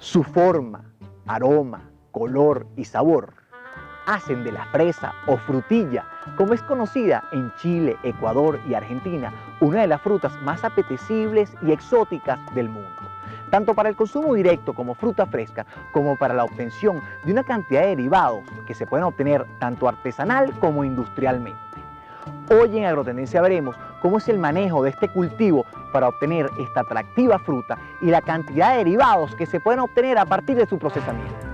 Su forma, aroma, color y sabor hacen de la fresa o frutilla, como es conocida en Chile, Ecuador y Argentina, una de las frutas más apetecibles y exóticas del mundo, tanto para el consumo directo como fruta fresca, como para la obtención de una cantidad de derivados que se pueden obtener tanto artesanal como industrialmente. Hoy en Agrotendencia veremos cómo es el manejo de este cultivo para obtener esta atractiva fruta y la cantidad de derivados que se pueden obtener a partir de su procesamiento.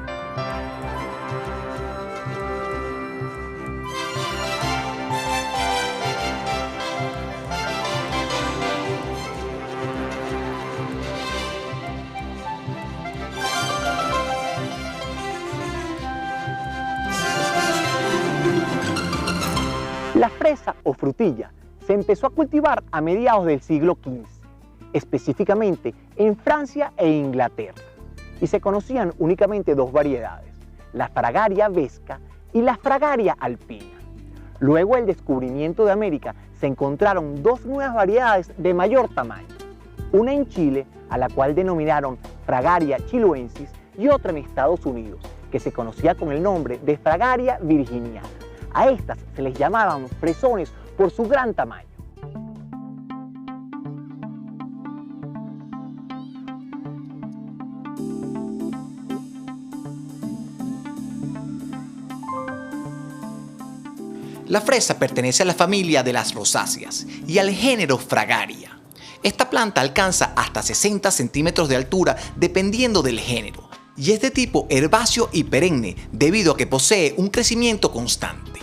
La fresa o frutilla se empezó a cultivar a mediados del siglo XV, específicamente en Francia e Inglaterra, y se conocían únicamente dos variedades, la Fragaria vesca y la Fragaria alpina. Luego del descubrimiento de América se encontraron dos nuevas variedades de mayor tamaño, una en Chile, a la cual denominaron Fragaria chiloensis, y otra en Estados Unidos, que se conocía con el nombre de Fragaria virginiana. A estas se les llamaban fresones por su gran tamaño. La fresa pertenece a la familia de las rosáceas y al género Fragaria. Esta planta alcanza hasta 60 centímetros de altura dependiendo del género y es de tipo herbáceo y perenne debido a que posee un crecimiento constante.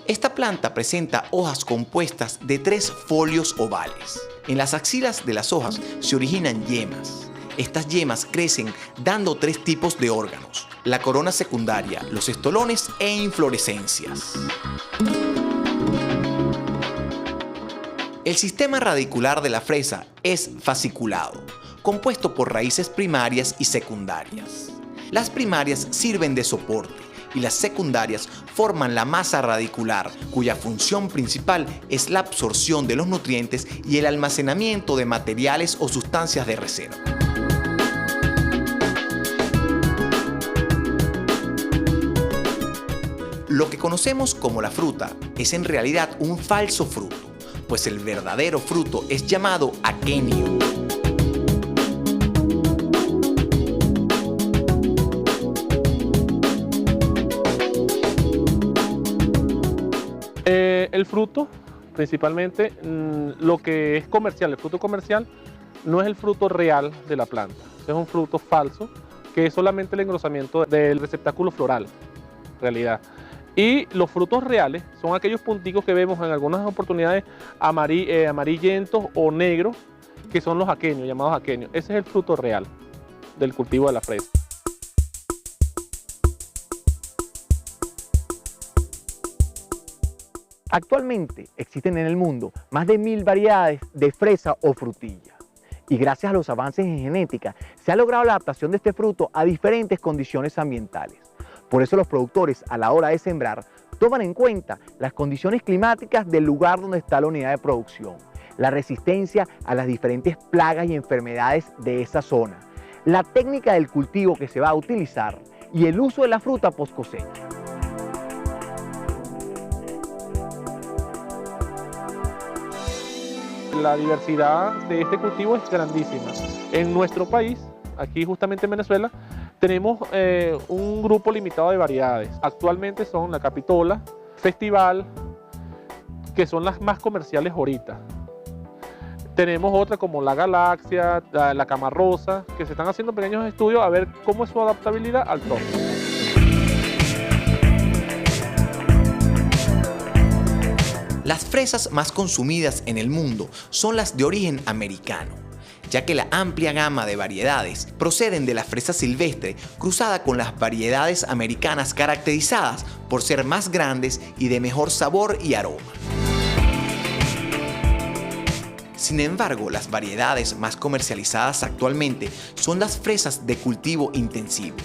Esta planta presenta hojas compuestas de 3 folios ovales. En las axilas de las hojas se originan yemas. Estas yemas crecen dando 3 tipos de órganos: la corona secundaria, los estolones e inflorescencias. El sistema radicular de la fresa es fasciculado, compuesto por raíces primarias y secundarias. Las primarias sirven de soporte y las secundarias forman la masa radicular, cuya función principal es la absorción de los nutrientes y el almacenamiento de materiales o sustancias de reserva. Lo que conocemos como la fruta es en realidad un falso fruto, pues el verdadero fruto es llamado aquenio. El fruto, principalmente, lo que es comercial, el fruto comercial, no es el fruto real de la planta. Es un fruto falso, que es solamente el engrosamiento del receptáculo floral, en realidad. Y los frutos reales son aquellos punticos que vemos en algunas oportunidades amarillentos o negros, que son los aquenios, llamados aquenios. Ese es el fruto real del cultivo de la fresa. Actualmente existen en el mundo más de 1000 variedades de fresa o frutilla. Y gracias a los avances en genética se ha logrado la adaptación de este fruto a diferentes condiciones ambientales. Por eso los productores, a la hora de sembrar, toman en cuenta las condiciones climáticas del lugar donde está la unidad de producción, la resistencia a las diferentes plagas y enfermedades de esa zona, la técnica del cultivo que se va a utilizar y el uso de la fruta post cosecha. La diversidad de este cultivo es grandísima. En nuestro país, aquí justamente en Venezuela, tenemos un grupo limitado de variedades. Actualmente son la Capitola, Festival, que son las más comerciales ahorita. Tenemos otras como la Galaxia, la Camarrosa, que se están haciendo pequeños estudios a ver cómo es su adaptabilidad al tono. Las fresas más consumidas en el mundo son las de origen americano, ya que la amplia gama de variedades proceden de la fresa silvestre cruzada con las variedades americanas caracterizadas por ser más grandes y de mejor sabor y aroma. Sin embargo, las variedades más comercializadas actualmente son las fresas de cultivo intensivo,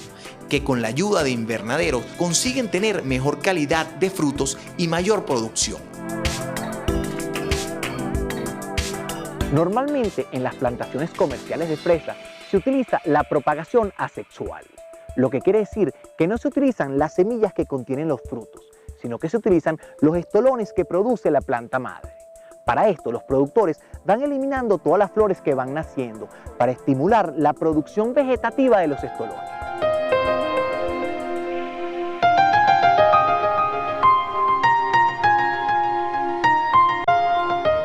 que con la ayuda de invernaderos consiguen tener mejor calidad de frutos y mayor producción. Normalmente en las plantaciones comerciales de fresa se utiliza la propagación asexual, lo que quiere decir que no se utilizan las semillas que contienen los frutos, sino que se utilizan los estolones que produce la planta madre. Para esto, los productores van eliminando todas las flores que van naciendo para estimular la producción vegetativa de los estolones.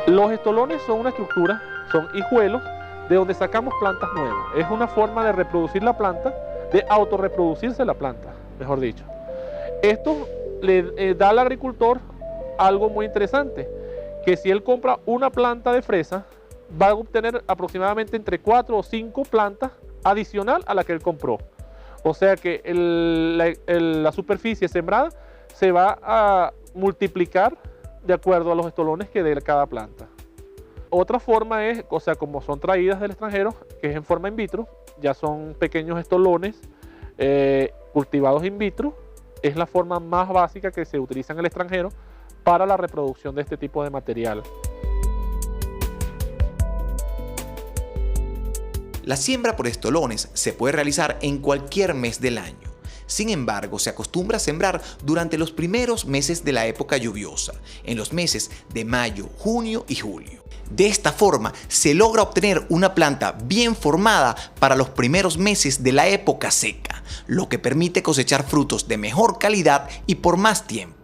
Los estolones son una estructura, son hijuelos de donde sacamos plantas nuevas. Es una forma de reproducir la planta, de autorreproducirse la planta, mejor dicho. Esto le da al agricultor algo muy interesante, que si él compra una planta de fresa, va a obtener aproximadamente entre 4 o 5 plantas adicional a la que él compró. O sea que la superficie sembrada se va a multiplicar de acuerdo a los estolones que dé cada planta. Otra forma es, o sea, como son traídas del extranjero, que es en forma in vitro, ya son pequeños estolones cultivados in vitro, es la forma más básica que se utiliza en el extranjero para la reproducción de este tipo de material. La siembra por estolones se puede realizar en cualquier mes del año. Sin embargo, se acostumbra a sembrar durante los primeros meses de la época lluviosa, en los meses de mayo, junio y julio. De esta forma, se logra obtener una planta bien formada para los primeros meses de la época seca, lo que permite cosechar frutos de mejor calidad y por más tiempo.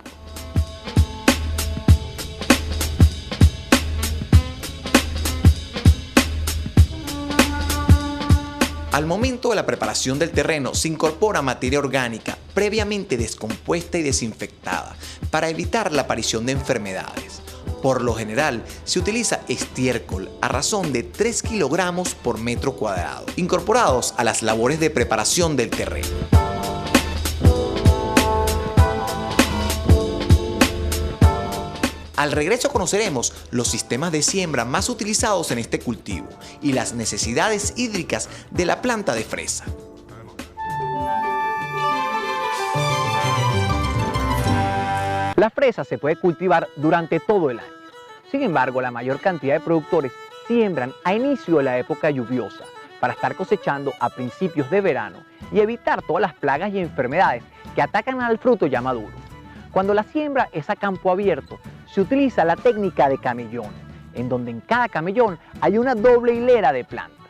Al momento de la preparación del terreno se incorpora materia orgánica previamente descompuesta y desinfectada para evitar la aparición de enfermedades. Por lo general se utiliza estiércol a razón de 3 kilogramos por metro cuadrado, incorporados a las labores de preparación del terreno. Al regreso conoceremos los sistemas de siembra más utilizados en este cultivo y las necesidades hídricas de la planta de fresa. La fresa se puede cultivar durante todo el año. Sin embargo, la mayor cantidad de productores siembran a inicio de la época lluviosa para estar cosechando a principios de verano y evitar todas las plagas y enfermedades que atacan al fruto ya maduro. Cuando la siembra es a campo abierto, se utiliza la técnica de camellón, en donde en cada camellón hay una doble hilera de plantas.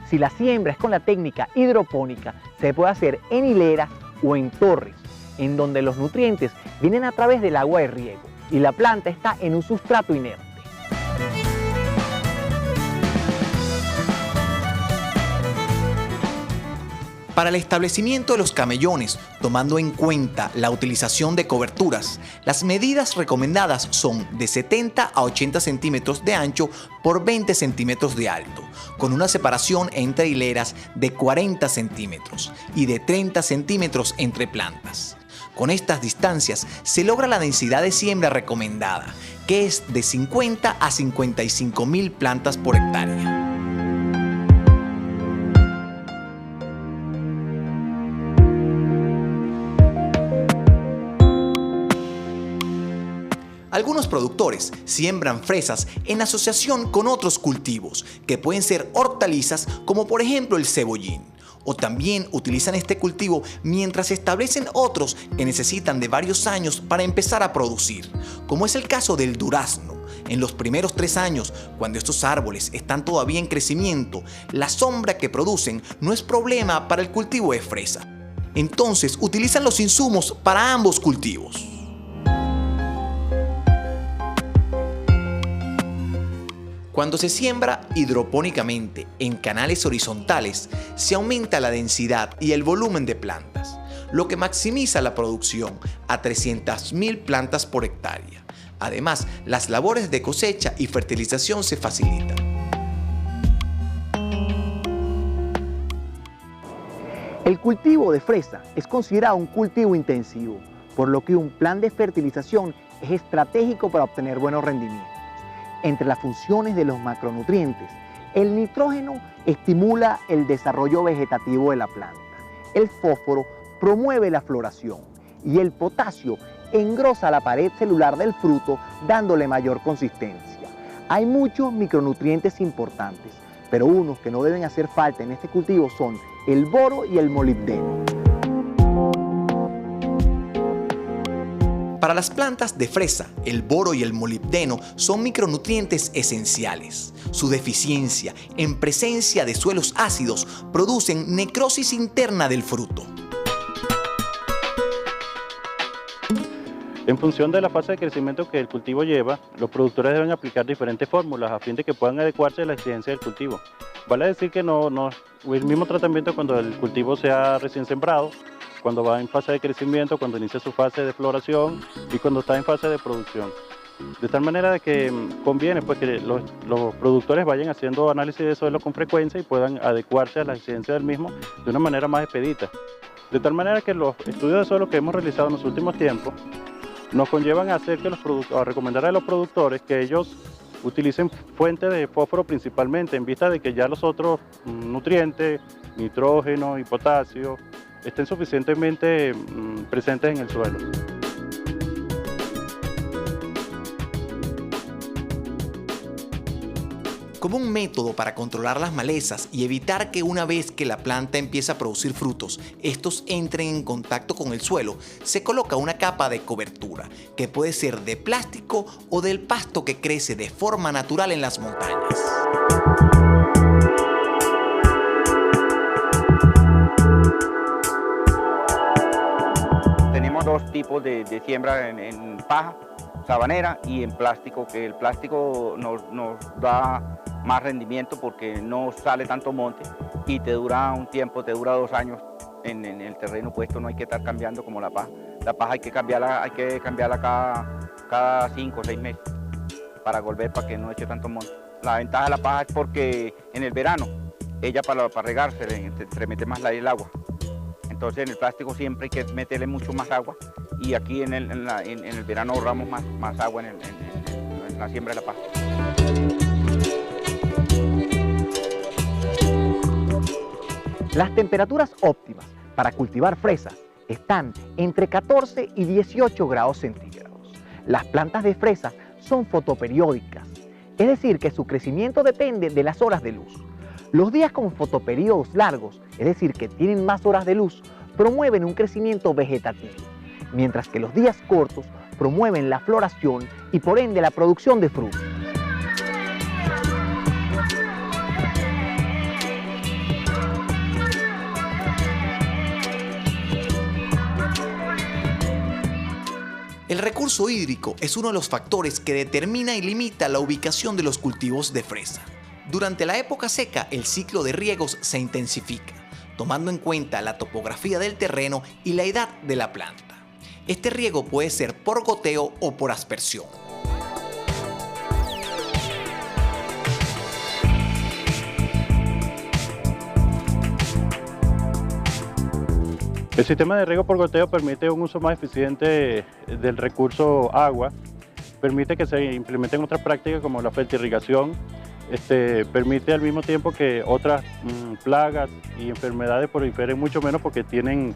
Si la siembra es con la técnica hidropónica, se puede hacer en hileras o en torres, en donde los nutrientes vienen a través del agua de riego y la planta está en un sustrato inerte. Para el establecimiento de los camellones, tomando en cuenta la utilización de coberturas, las medidas recomendadas son de 70 a 80 centímetros de ancho por 20 centímetros de alto, con una separación entre hileras de 40 centímetros y de 30 centímetros entre plantas. Con estas distancias se logra la densidad de siembra recomendada, que es de 50 a 55.000 plantas por hectárea. Algunos productores siembran fresas en asociación con otros cultivos, que pueden ser hortalizas como por ejemplo el cebollín, o también utilizan este cultivo mientras establecen otros que necesitan de varios años para empezar a producir, como es el caso del durazno. En los primeros 3 años, cuando estos árboles están todavía en crecimiento, la sombra que producen no es problema para el cultivo de fresa. Entonces utilizan los insumos para ambos cultivos. Cuando se siembra hidropónicamente en canales horizontales, se aumenta la densidad y el volumen de plantas, lo que maximiza la producción a 300.000 plantas por hectárea. Además, las labores de cosecha y fertilización se facilitan. El cultivo de fresa es considerado un cultivo intensivo, por lo que un plan de fertilización es estratégico para obtener buenos rendimientos. Entre las funciones de los macronutrientes, el nitrógeno estimula el desarrollo vegetativo de la planta, el fósforo promueve la floración y el potasio engrosa la pared celular del fruto dándole mayor consistencia. Hay muchos micronutrientes importantes, pero unos que no deben hacer falta en este cultivo son el boro y el molibdeno. Para las plantas de fresa, el boro y el molibdeno son micronutrientes esenciales. Su deficiencia en presencia de suelos ácidos producen necrosis interna del fruto. En función de la fase de crecimiento que el cultivo lleva, los productores deben aplicar diferentes fórmulas a fin de que puedan adecuarse a la exigencia del cultivo. Vale decir que no el mismo tratamiento cuando el cultivo sea recién sembrado, cuando va en fase de crecimiento, cuando inicia su fase de floración y cuando está en fase de producción. De tal manera de que conviene pues, que los productores vayan haciendo análisis de suelo con frecuencia y puedan adecuarse a la exigencia del mismo de una manera más expedita. De tal manera que los estudios de suelo que hemos realizado en los últimos tiempos nos conllevan a recomendar a los productores que ellos utilicen fuentes de fósforo principalmente en vista de que ya los otros nutrientes, nitrógeno y potasio, estén suficientemente presentes en el suelo. Como un método para controlar las malezas y evitar que una vez que la planta empieza a producir frutos, estos entren en contacto con el suelo, se coloca una capa de cobertura, que puede ser de plástico o del pasto que crece de forma natural en las montañas. Tenemos dos tipos de siembra en paja sabanera y en plástico, que el plástico nos da más rendimiento porque no sale tanto monte y te dura un tiempo, te dura 2 años en el terreno puesto, no hay que estar cambiando como la paja. La paja hay que cambiarla cada 5 o 6 meses para volver, para que no eche tanto monte. La ventaja de la paja es porque en el verano, ella para regar se mete más el agua. Entonces en el plástico siempre hay que meterle mucho más agua y aquí en el verano ahorramos más agua en la siembra de la paja. Las temperaturas óptimas para cultivar fresas están entre 14 y 18 grados centígrados. Las plantas de fresa son fotoperiódicas, es decir, que su crecimiento depende de las horas de luz. Los días con fotoperiodos largos, es decir, que tienen más horas de luz, promueven un crecimiento vegetativo, mientras que los días cortos promueven la floración y por ende la producción de frutos. El recurso hídrico es uno de los factores que determina y limita la ubicación de los cultivos de fresa. Durante la época seca, el ciclo de riegos se intensifica, tomando en cuenta la topografía del terreno y la edad de la planta. Este riego puede ser por goteo o por aspersión. El sistema de riego por goteo permite un uso más eficiente del recurso agua, permite que se implementen otras prácticas como la fertirrigación, permite al mismo tiempo que otras plagas y enfermedades proliferen mucho menos porque tienen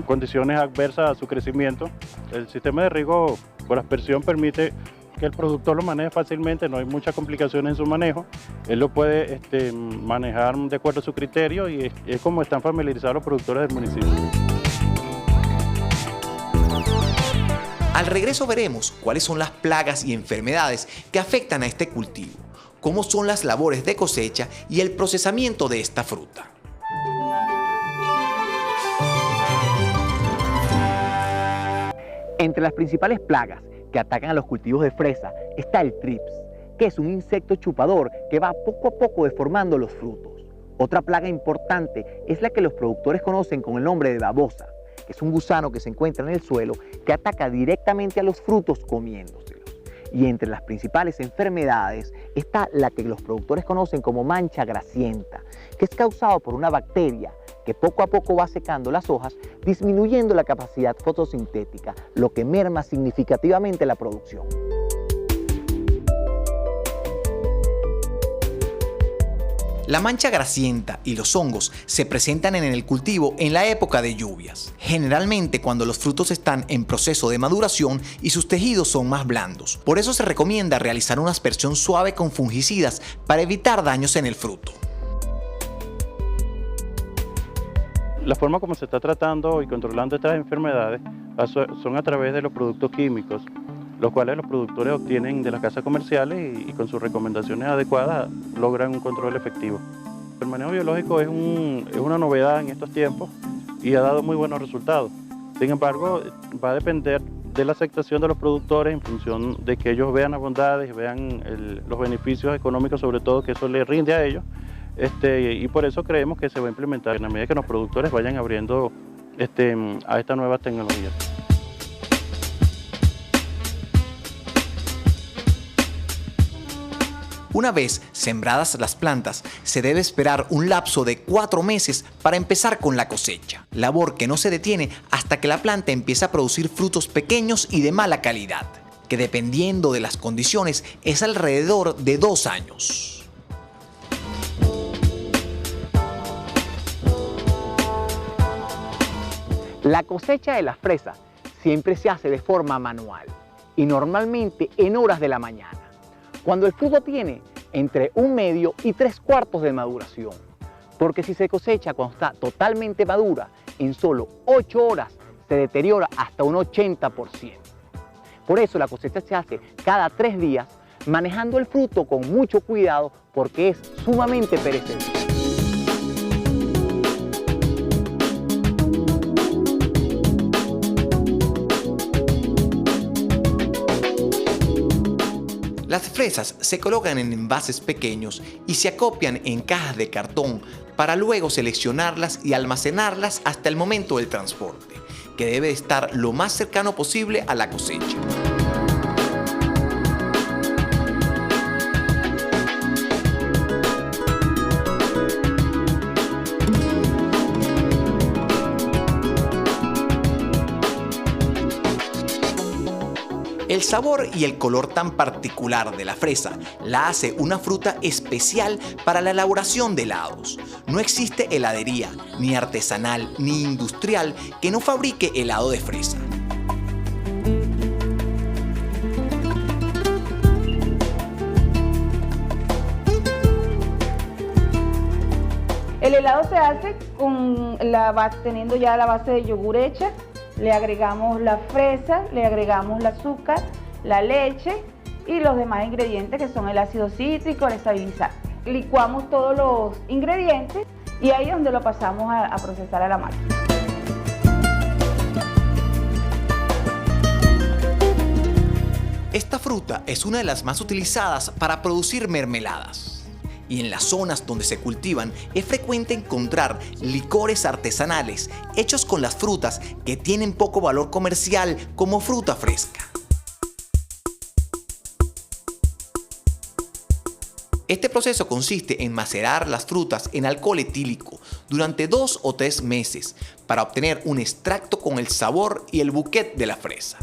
condiciones adversas a su crecimiento. El sistema de riego por aspersión permite que el productor lo maneje fácilmente, no hay muchas complicaciones en su manejo, él lo puede manejar de acuerdo a su criterio y es como están familiarizados los productores del municipio. Al regreso veremos cuáles son las plagas y enfermedades que afectan a este cultivo, cómo son las labores de cosecha y el procesamiento de esta fruta. Entre las principales plagas que atacan a los cultivos de fresa está el trips, que es un insecto chupador que va poco a poco deformando los frutos. Otra plaga importante es la que los productores conocen con el nombre de babosa, que es un gusano que se encuentra en el suelo que ataca directamente a los frutos comiéndoselos. Y entre las principales enfermedades está la que los productores conocen como mancha grasienta, que es causado por una bacteria que poco a poco va secando las hojas, disminuyendo la capacidad fotosintética, lo que merma significativamente la producción. La mancha grasienta y los hongos se presentan en el cultivo en la época de lluvias, generalmente cuando los frutos están en proceso de maduración y sus tejidos son más blandos. Por eso se recomienda realizar una aspersión suave con fungicidas para evitar daños en el fruto. La forma como se está tratando y controlando estas enfermedades son a través de los productos químicos, los cuales los productores obtienen de las casas comerciales y con sus recomendaciones adecuadas logran un control efectivo. El manejo biológico es una novedad en estos tiempos y ha dado muy buenos resultados. Sin embargo, va a depender de la aceptación de los productores en función de que ellos vean las bondades, vean los beneficios económicos, sobre todo que eso les rinde a ellos. Y por eso creemos que se va a implementar en la medida que los productores vayan abriendo a estas nuevas tecnologías. Una vez sembradas las plantas, se debe esperar un lapso de 4 meses para empezar con la cosecha, labor que no se detiene hasta que la planta empieza a producir frutos pequeños y de mala calidad, que dependiendo de las condiciones es alrededor de 2 años. La cosecha de las fresas siempre se hace de forma manual y normalmente en horas de la mañana, cuando el fruto tiene entre 1/2 y 3/4 de maduración, porque si se cosecha cuando está totalmente madura, en solo 8 horas se deteriora hasta un 80%. Por eso la cosecha se hace cada 3 días, manejando el fruto con mucho cuidado porque es sumamente perecedero. Las fresas se colocan en envases pequeños y se acopian en cajas de cartón para luego seleccionarlas y almacenarlas hasta el momento del transporte, que debe estar lo más cercano posible a la cosecha. El sabor y el color tan particular de la fresa la hace una fruta especial para la elaboración de helados. No existe heladería, ni artesanal, ni industrial, que no fabrique helado de fresa. El helado se hace con teniendo ya la base de yogur hecha. Le agregamos la fresa, le agregamos el azúcar, la leche y los demás ingredientes que son el ácido cítrico, el estabilizante. Licuamos todos los ingredientes y ahí es donde lo pasamos a procesar a la máquina. Esta fruta es una de las más utilizadas para producir mermeladas. Y en las zonas donde se cultivan es frecuente encontrar licores artesanales hechos con las frutas que tienen poco valor comercial como fruta fresca. Este proceso consiste en macerar las frutas en alcohol etílico durante 2 o 3 meses para obtener un extracto con el sabor y el bouquet de la fresa.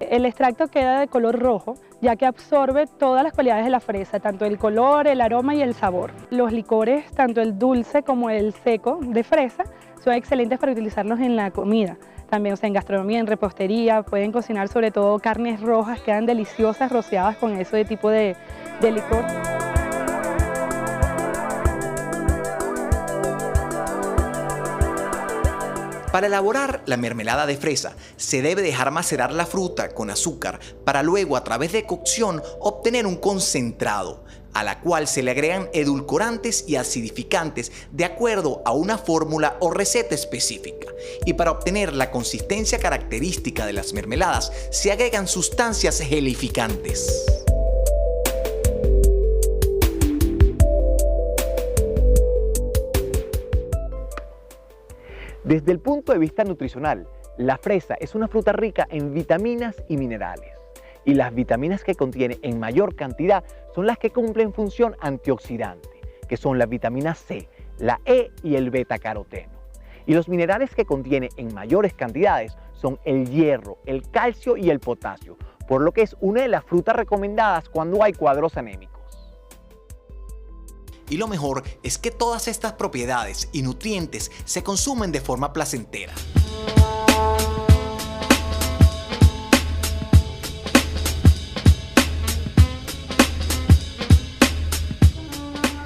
El extracto queda de color rojo, ya que absorbe todas las cualidades de la fresa, tanto el color, el aroma y el sabor. Los licores, tanto el dulce como el seco de fresa, son excelentes para utilizarlos en la comida. También, en gastronomía, en repostería, pueden cocinar sobre todo carnes rojas, quedan deliciosas rociadas con ese tipo de licor. Para elaborar la mermelada de fresa, se debe dejar macerar la fruta con azúcar para luego, a través de cocción, obtener un concentrado, a la cual se le agregan edulcorantes y acidificantes de acuerdo a una fórmula o receta específica. Y para obtener la consistencia característica de las mermeladas, se agregan sustancias gelificantes. Desde el punto de vista nutricional, la fresa es una fruta rica en vitaminas y minerales. Y las vitaminas que contiene en mayor cantidad son las que cumplen función antioxidante, que son la vitamina C, la E y el betacaroteno. Y los minerales que contiene en mayores cantidades son el hierro, el calcio y el potasio, por lo que es una de las frutas recomendadas cuando hay cuadros anémicos. Y lo mejor es que todas estas propiedades y nutrientes se consumen de forma placentera.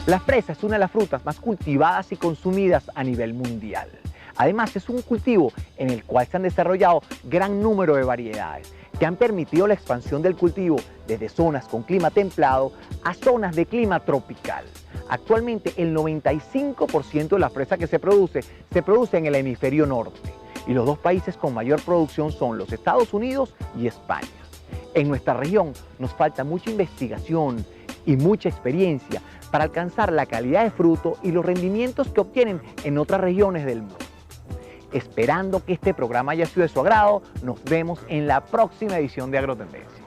La fresa es una de las frutas más cultivadas y consumidas a nivel mundial. Además, es un cultivo en el cual se han desarrollado gran número de variedades que han permitido la expansión del cultivo desde zonas con clima templado a zonas de clima tropical. Actualmente, el 95% de la fresa que se produce en el hemisferio norte, y los dos países con mayor producción son los Estados Unidos y España. En nuestra región nos falta mucha investigación y mucha experiencia para alcanzar la calidad de fruto y los rendimientos que obtienen en otras regiones del mundo. Esperando que este programa haya sido de su agrado, nos vemos en la próxima edición de Agrotendencia.